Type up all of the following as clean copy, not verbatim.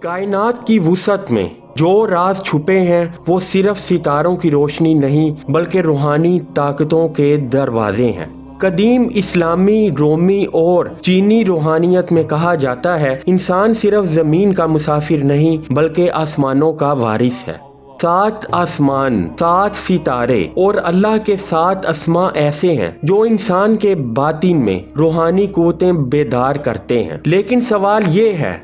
کائنات کی وسعت میں جو راز چھپے ہیں وہ صرف ستاروں کی روشنی نہیں بلکہ روحانی طاقتوں کے دروازے ہیں۔ قدیم اسلامی، رومی اور چینی روحانیت میں کہا جاتا ہے انسان صرف زمین کا مسافر نہیں بلکہ آسمانوں کا وارث ہے۔ 7 آسمان، 7 ستارے اور اللہ کے 7 اسماء ایسے ہیں جو انسان کے باطن میں روحانی قوتیں بیدار کرتے ہیں۔ لیکن سوال یہ ہے،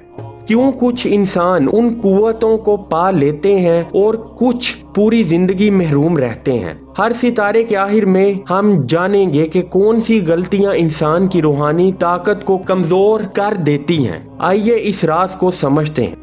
کیوں کچھ انسان ان قوتوں کو پا لیتے ہیں اور کچھ پوری زندگی محروم رہتے ہیں؟ ہر ستارے کے آخر میں ہم جانیں گے کہ کون سی غلطیاں انسان کی روحانی طاقت کو کمزور کر دیتی ہیں۔ آئیے اس راز کو سمجھتے ہیں۔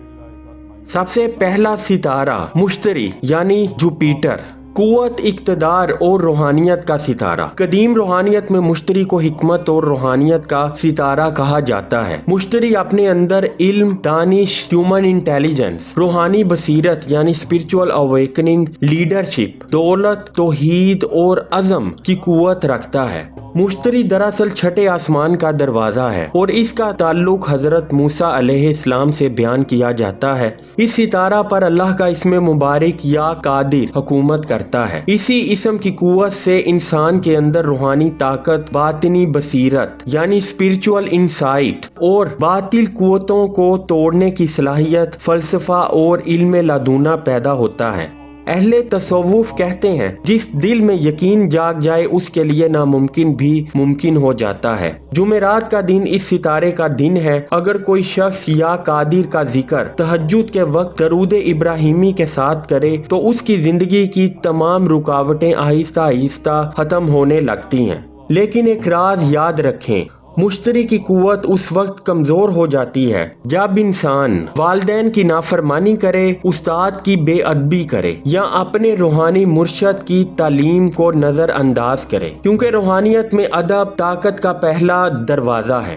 سب سے پہلا ستارہ مشتری یعنی جوپیٹر، قوت، اقتدار اور روحانیت کا ستارہ۔ قدیم روحانیت میں مشتری کو حکمت اور روحانیت کا ستارہ کہا جاتا ہے۔ مشتری اپنے اندر علم، دانش، ہیومن انٹیلیجنس، روحانی بصیرت یعنی اسپرچول اویکننگ، لیڈرشپ، دولت، توحید اور عزم کی قوت رکھتا ہے۔ مشتری دراصل چھٹے آسمان کا دروازہ ہے اور اس کا تعلق حضرت موسیٰ علیہ السلام سے بیان کیا جاتا ہے۔ اس ستارہ پر اللہ کا اسم مبارک یا قادر حکومت کرتا ہے۔ اسی اسم کی قوت سے انسان کے اندر روحانی طاقت، باطنی بصیرت یعنی اسپرچول انسائٹ اور باطل قوتوں کو توڑنے کی صلاحیت، فلسفہ اور علم لدنا پیدا ہوتا ہے۔ اہل تصوف کہتے ہیں جس دل میں یقین جاگ جائے اس کے لیے ناممکن بھی ممکن ہو جاتا ہے۔ جمعرات کا دن اس ستارے کا دن ہے۔ اگر کوئی شخص یا قادر کا ذکر تہجد کے وقت درود ابراہیمی کے ساتھ کرے تو اس کی زندگی کی تمام رکاوٹیں آہستہ آہستہ ختم ہونے لگتی ہیں۔ لیکن ایک راز یاد رکھیں، مشتری کی قوت اس وقت کمزور ہو جاتی ہے جب انسان والدین کی نافرمانی کرے، استاد کی بے ادبی کرے یا اپنے روحانی مرشد کی تعلیم کو نظر انداز کرے، کیونکہ روحانیت میں ادب طاقت کا پہلا دروازہ ہے۔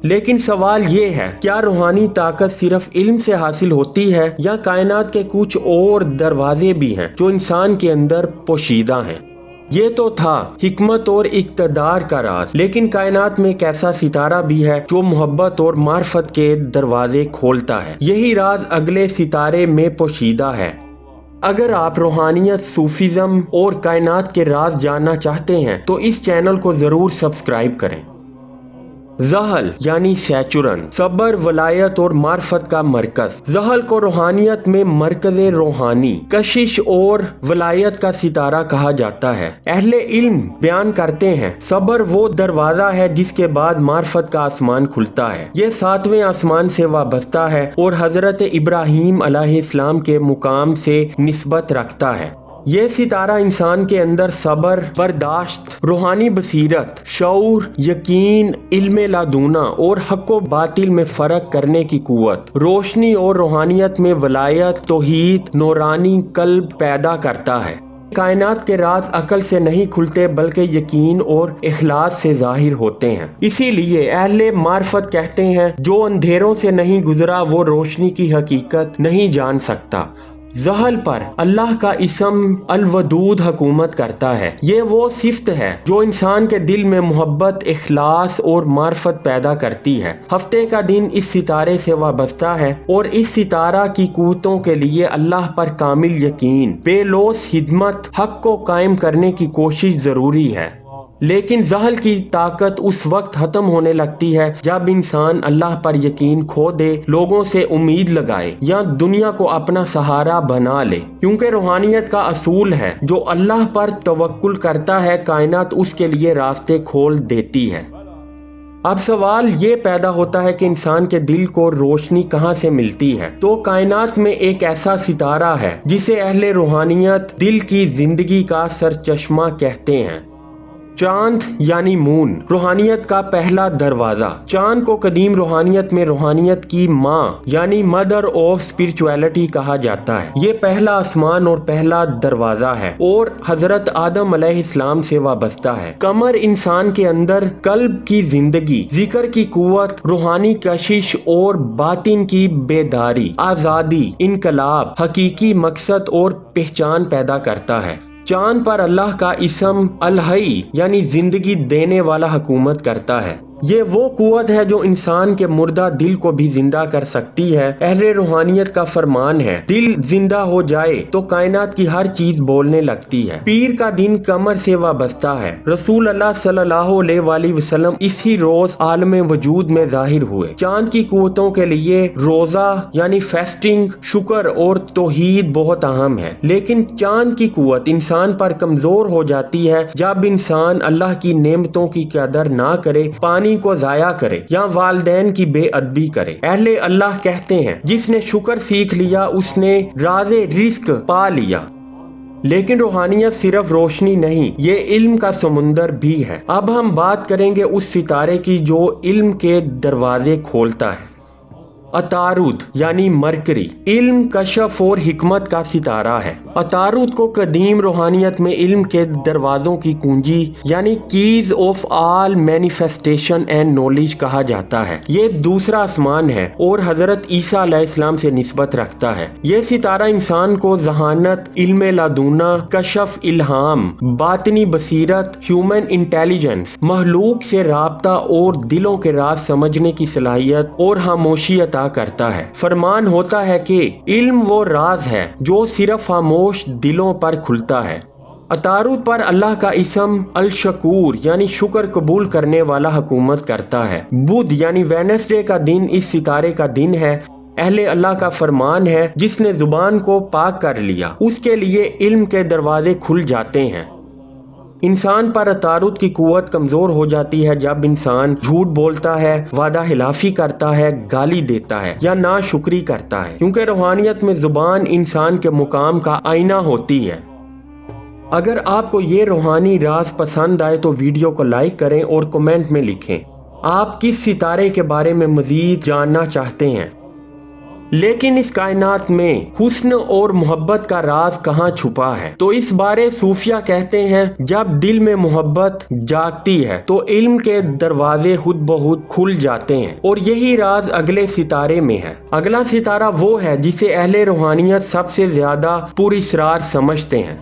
لیکن سوال یہ ہے، کیا روحانی طاقت صرف علم سے حاصل ہوتی ہے یا کائنات کے کچھ اور دروازے بھی ہیں جو انسان کے اندر پوشیدہ ہیں؟ یہ تو تھا حکمت اور اقتدار کا راز، لیکن کائنات میں ایک ایسا ستارہ بھی ہے جو محبت اور معرفت کے دروازے کھولتا ہے۔ یہی راز اگلے ستارے میں پوشیدہ ہے۔ اگر آپ روحانیت، صوفیزم اور کائنات کے راز جاننا چاہتے ہیں تو اس چینل کو ضرور سبسکرائب کریں۔ زحل یعنی سیچورن، صبر، ولایت اور معرفت کا مرکز۔ زحل کو روحانیت میں مرکز روحانی، کشش اور ولایت کا ستارہ کہا جاتا ہے۔ اہل علم بیان کرتے ہیں صبر وہ دروازہ ہے جس کے بعد معرفت کا آسمان کھلتا ہے۔ یہ 7ویں آسمان سے وابستہ ہے اور حضرت ابراہیم علیہ السلام کے مقام سے نسبت رکھتا ہے۔ یہ ستارہ انسان کے اندر صبر، برداشت، روحانی بصیرت، شعور، یقین، علم لدنا اور حق و باطل میں فرق کرنے کی قوت، روشنی اور روحانیت میں ولایت، توحید، نورانی قلب پیدا کرتا ہے۔ کائنات کے راز عقل سے نہیں کھلتے بلکہ یقین اور اخلاص سے ظاہر ہوتے ہیں۔ اسی لیے اہل معرفت کہتے ہیں جو اندھیروں سے نہیں گزرا وہ روشنی کی حقیقت نہیں جان سکتا۔ زحل پر اللہ کا اسم الودود حکومت کرتا ہے۔ یہ وہ صفت ہے جو انسان کے دل میں محبت، اخلاص اور معرفت پیدا کرتی ہے۔ ہفتے کا دن اس ستارے سے وابستہ ہے اور اس ستارہ کی قوتوں کے لیے اللہ پر کامل یقین، بے لوث خدمت، حق کو قائم کرنے کی کوشش ضروری ہے۔ لیکن زحل کی طاقت اس وقت ختم ہونے لگتی ہے جب انسان اللہ پر یقین کھو دے، لوگوں سے امید لگائے یا دنیا کو اپنا سہارا بنا لے، کیونکہ روحانیت کا اصول ہے جو اللہ پر توکل کرتا ہے کائنات اس کے لیے راستے کھول دیتی ہے۔ اب سوال یہ پیدا ہوتا ہے کہ انسان کے دل کو روشنی کہاں سے ملتی ہے؟ تو کائنات میں ایک ایسا ستارہ ہے جسے اہل روحانیت دل کی زندگی کا سرچشمہ کہتے ہیں۔ چاند یعنی مون، روحانیت کا پہلا دروازہ۔ چاند کو قدیم روحانیت میں روحانیت کی ماں یعنی مدر آف اسپرچویلٹی کہا جاتا ہے۔ یہ پہلا آسمان اور پہلا دروازہ ہے اور حضرت آدم علیہ السلام سے وابستہ ہے۔ قمر انسان کے اندر قلب کی زندگی، ذکر کی قوت، روحانی کشش اور باطن کی بیداری، آزادی، انقلاب، حقیقی مقصد اور پہچان پیدا کرتا ہے۔ چاند پر اللہ کا اسم الحی یعنی زندگی دینے والا حکومت کرتا ہے۔ یہ وہ قوت ہے جو انسان کے مردہ دل کو بھی زندہ کر سکتی ہے۔ اہل روحانیت کا فرمان ہے، دل زندہ ہو جائے تو کائنات کی ہر چیز بولنے لگتی ہے۔ پیر کا دن قمر سے وابستہ ہے۔ رسول اللہ صلی اللہ علیہ وآلہ وسلم اسی روز عالم وجود میں ظاہر ہوئے۔ چاند کی قوتوں کے لیے روزہ یعنی فیسٹنگ، شکر اور توحید بہت اہم ہے، لیکن چاند کی قوت انسان پر کمزور ہو جاتی ہے جب انسان اللہ کی نعمتوں کی قدر نہ کرے، پانی کو ضائع کرے یا والدین کی بے ادبی کرے۔ اہل اللہ کہتے ہیں، جس نے شکر سیکھ لیا اس نے راز رزق پا لیا۔ لیکن روحانیت صرف روشنی نہیں، یہ علم کا سمندر بھی ہے۔ اب ہم بات کریں گے اس ستارے کی جو علم کے دروازے کھولتا ہے۔ عطارد یعنی مرکری علم، کشف اور حکمت کا ستارہ ہے۔ عطارد کو قدیم روحانیت میں علم کے دروازوں کی کنجی یعنی keys of all manifestation and knowledge کہا جاتا ہے۔ یہ دوسرا آسمان ہے اور حضرت عیسیٰ علیہ السلام سے نسبت رکھتا ہے۔ یہ ستارہ انسان کو ذہانت، علم لدنا، کشف، الہام، باطنی بصیرت، ہیومن انٹیلیجنس، مخلوق سے رابطہ اور دلوں کے راز سمجھنے کی صلاحیت اور خاموشی عطا کرتا ہے۔ فرمان ہوتا ہے کہ علم وہ راز ہے جو صرف خاموش دلوں پر کھلتا ہے۔ عطارد پر اللہ کا اسم الشکور یعنی شکر قبول کرنے والا حکومت کرتا ہے۔ بدھ یعنی وینسڈے کا دن اس ستارے کا دن ہے۔ اہل اللہ کا فرمان ہے، جس نے زبان کو پاک کر لیا اس کے لیے علم کے دروازے کھل جاتے ہیں۔ انسان پر عطارد کی قوت کمزور ہو جاتی ہے جب انسان جھوٹ بولتا ہے، وعدہ خلافی کرتا ہے، گالی دیتا ہے یا ناشکری کرتا ہے، کیونکہ روحانیت میں زبان انسان کے مقام کا آئینہ ہوتی ہے۔ اگر آپ کو یہ روحانی راز پسند آئے تو ویڈیو کو لائک کریں اور کمنٹ میں لکھیں آپ کس ستارے کے بارے میں مزید جاننا چاہتے ہیں۔ لیکن اس کائنات میں حسن اور محبت کا راز کہاں چھپا ہے؟ تو اس بارے صوفیہ کہتے ہیں، جب دل میں محبت جاگتی ہے تو علم کے دروازے خود بخود کھل جاتے ہیں، اور یہی راز اگلے ستارے میں ہے۔ اگلا ستارہ وہ ہے جسے اہل روحانیت سب سے زیادہ پراسرار سمجھتے ہیں،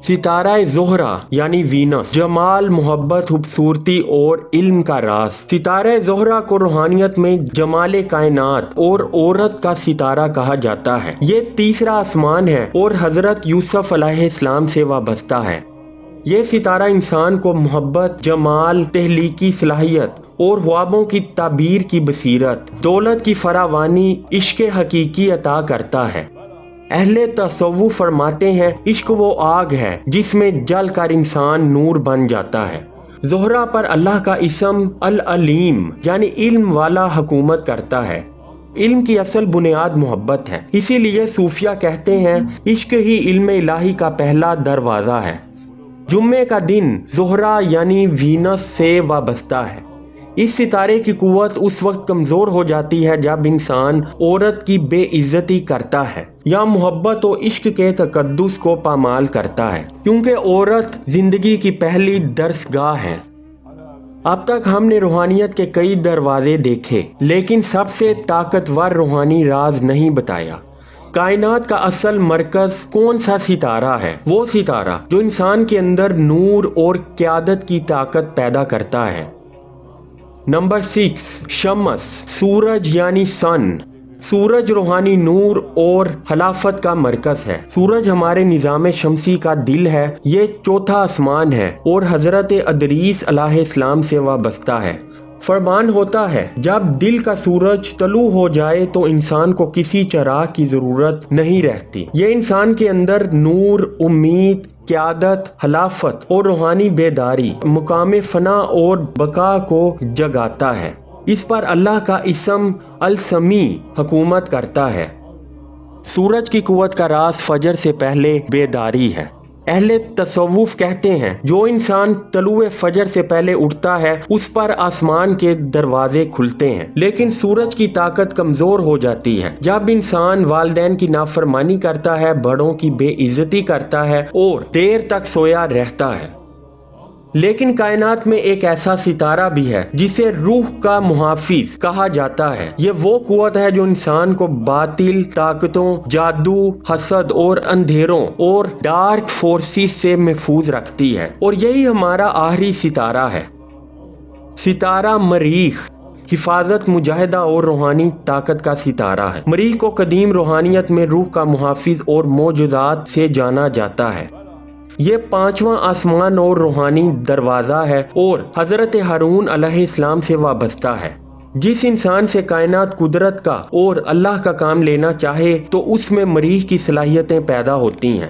ستارہ زہرہ یعنی وینس، جمال، محبت، خوبصورتی اور علم کا راز۔ ستارہ زہرہ کو روحانیت میں جمال کائنات اور عورت کا ستارہ کہا جاتا ہے۔ یہ تیسرا آسمان ہے اور حضرت یوسف علیہ السلام سے وابستہ ہے۔ یہ ستارہ انسان کو محبت، جمال، تخلیقی صلاحیت اور خوابوں کی تعبیر کی بصیرت، دولت کی فراوانی، عشق حقیقی عطا کرتا ہے۔ اہل تصوف فرماتے ہیں، عشق وہ آگ ہے جس میں جل کر انسان نور بن جاتا ہے۔ زہرہ پر اللہ کا اسم العلیم یعنی علم والا حکومت کرتا ہے۔ علم کی اصل بنیاد محبت ہے، اسی لیے صوفیہ کہتے ہیں عشق ہی علم الہی کا پہلا دروازہ ہے۔ جمعے کا دن زہرہ یعنی وینس سے وابستہ ہے۔ اس ستارے کی قوت اس وقت کمزور ہو جاتی ہے جب انسان عورت کی بے عزتی کرتا ہے یا محبت و عشق کے تقدس کو پامال کرتا ہے، کیونکہ عورت زندگی کی پہلی درسگاہ ہے۔ اب تک ہم نے روحانیت کے کئی دروازے دیکھے، لیکن سب سے طاقتور روحانی راز نہیں بتایا۔ کائنات کا اصل مرکز کون سا ستارہ ہے؟ وہ ستارہ جو انسان کے اندر نور اور قیادت کی طاقت پیدا کرتا ہے۔ نمبر 6، شمس، سورج یعنی سن۔ سورج روحانی نور اور خلافت کا مرکز ہے۔ سورج ہمارے نظام شمسی کا دل ہے، یہ چوتھا آسمان ہے اور حضرت ادریس علیہ السلام سے وابستہ ہے۔ فرمان ہوتا ہے، جب دل کا سورج طلوع ہو جائے تو انسان کو کسی چراغ کی ضرورت نہیں رہتی۔ یہ انسان کے اندر نور، امید، قیادت، خلافت اور روحانی بیداری، مقام فنا اور بقا کو جگاتا ہے۔ اس پر اللہ کا اسم السمیع حکومت کرتا ہے۔ سورج کی قوت کا راز فجر سے پہلے بیداری ہے۔ اہل تصوف کہتے ہیں، جو انسان طلوع فجر سے پہلے اٹھتا ہے اس پر آسمان کے دروازے کھلتے ہیں، لیکن سورج کی طاقت کمزور ہو جاتی ہے جب انسان والدین کی نافرمانی کرتا ہے، بڑوں کی بے عزتی کرتا ہے اور دیر تک سویا رہتا ہے۔ لیکن کائنات میں ایک ایسا ستارہ بھی ہے جسے روح کا محافظ کہا جاتا ہے۔ یہ وہ قوت ہے جو انسان کو باطل طاقتوں، جادو، حسد اور اندھیروں اور ڈارک فورسز سے محفوظ رکھتی ہے، اور یہی ہمارا آخری ستارہ ہے۔ ستارہ مریخ حفاظت، مجاہدہ اور روحانی طاقت کا ستارہ ہے۔ مریخ کو قدیم روحانیت میں روح کا محافظ اور معجزات سے جانا جاتا ہے۔ یہ 5واں آسمان اور روحانی دروازہ ہے اور حضرت ہارون علیہ السلام سے وابستہ ہے۔ جس انسان سے کائنات قدرت کا اور اللہ کا کام لینا چاہے تو اس میں مریخ کی صلاحیتیں پیدا ہوتی ہیں۔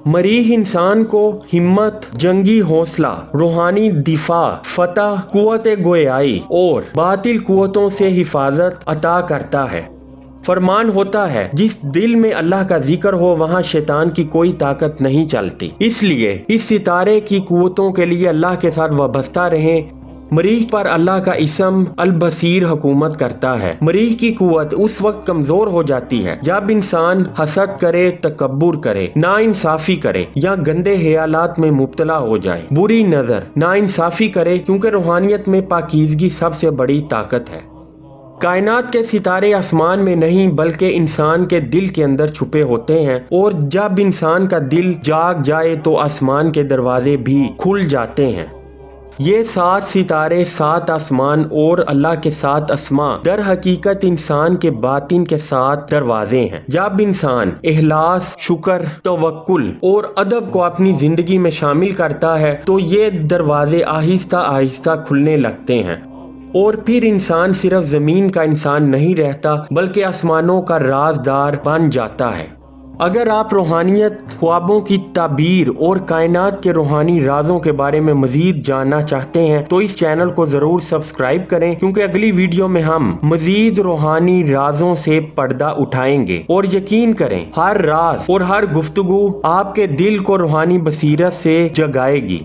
مریخ انسان کو ہمت، جنگی حوصلہ، روحانی دفاع، فتح، قوت گویائی اور باطل قوتوں سے حفاظت عطا کرتا ہے۔ فرمان ہوتا ہے جس دل میں اللہ کا ذکر ہو وہاں شیطان کی کوئی طاقت نہیں چلتی۔ اس لیے اس ستارے کی قوتوں کے لیے اللہ کے ساتھ وابستہ رہیں۔ مریخ پر اللہ کا اسم البصیر حکومت کرتا ہے۔ مریخ کی قوت اس وقت کمزور ہو جاتی ہے جب انسان حسد کرے، تکبر کرے، ناانصافی کرے یا گندے خیالات میں مبتلا ہو جائے، بری نظر، ناانصافی کرے، کیونکہ روحانیت میں پاکیزگی سب سے بڑی طاقت ہے۔ کائنات کے ستارے آسمان میں نہیں بلکہ انسان کے دل کے اندر چھپے ہوتے ہیں، اور جب انسان کا دل جاگ جائے تو آسمان کے دروازے بھی کھل جاتے ہیں۔ یہ 7 ستارے، 7 آسمان اور اللہ کے 7 اسماء در حقیقت انسان کے باطن کے 7 دروازے ہیں۔ جب انسان اخلاص، شکر، توکل اور ادب کو اپنی زندگی میں شامل کرتا ہے تو یہ دروازے آہستہ آہستہ کھلنے لگتے ہیں، اور پھر انسان صرف زمین کا انسان نہیں رہتا بلکہ آسمانوں کا رازدار بن جاتا ہے۔ اگر آپ روحانیت، خوابوں کی تعبیر اور کائنات کے روحانی رازوں کے بارے میں مزید جاننا چاہتے ہیں تو اس چینل کو ضرور سبسکرائب کریں، کیونکہ اگلی ویڈیو میں ہم مزید روحانی رازوں سے پردہ اٹھائیں گے، اور یقین کریں ہر راز اور ہر گفتگو آپ کے دل کو روحانی بصیرت سے جگائے گی۔